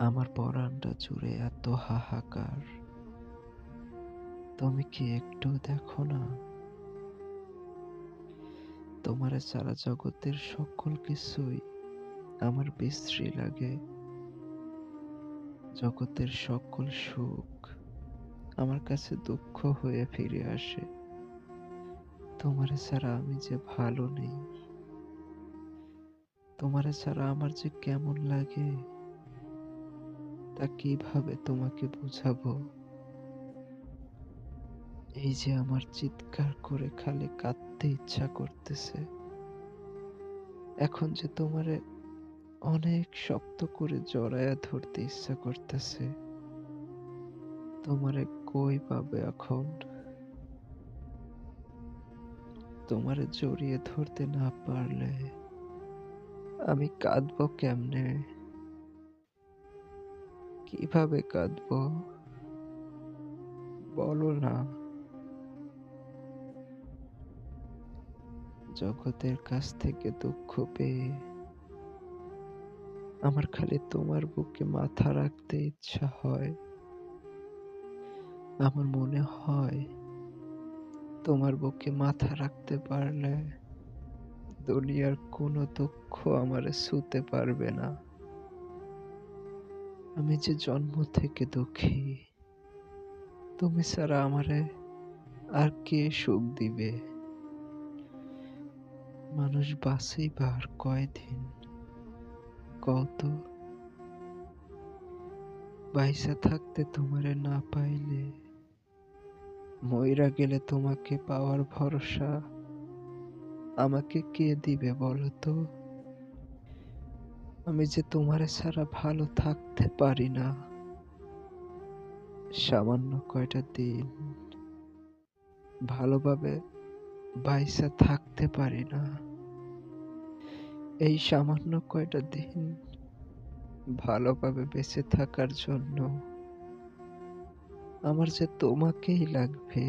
আমার পরাণটা জুড়ে এত হাহাকার, তুমি কি একটু দেখো না? তোমারে সারা জগতের সকল কিছুই আমার বিশ্রী লাগে। জগতের সকল সুখ আমার কাছে দুঃখ হয়ে ফিরে আসে। তোমারে ছাড়া আমি যে ভালো নেই, তোমারে ছাড়া আমার যে কেমন লাগে তা কিভাবে তোমাকে বুঝাবো? এই যে আমার চিৎকার করে খালি কাঁদতে ইচ্ছা করতেছে। এখন যে তোমারে অনেক শক্ত করে জড়ায়া ধরতে ইচ্ছা করতেছে। তোমারে কই পাবে এখন? তোমারে জড়িয়ে ধরতে না পারলে আমি কাঁদবো কেমনে? কিভাবে কাঁদবো? বলো না। জগতের কাছ থেকে দুঃখ পেয়ে আমার খালি তোমার বুকে মাথা রাখতে ইচ্ছা হয়। আমার মনে হয় তোমার বুকে মাথা রাখতে পারলে দুনিয়ার কোনো দুঃখ আমারে ছুঁতে পারবে না। আমি যে জন্ম থেকে দুঃখী, তুমি ছাড়া আমারে আর কে সুখ দিবে? মানুষ বাঁচেই বা আর কয়দিন কও তো? বাইচা থাকতে তোমারে না পাইলে মইরা গেলে তোমাকে পাওয়ার ভরসা আমাকে কে দিবে বলো তো? আমি যে তোমারে ছাড়া ভালো থাকতে পারি না। সামান্য কয়টা দিন ভালোভাবে বাইচা থাকতে পারি না। এই সামান্য কয়টা দিন ভালোভাবে বেঁচে থাকার জন্য আমার যে তোমাকেই লাগবে।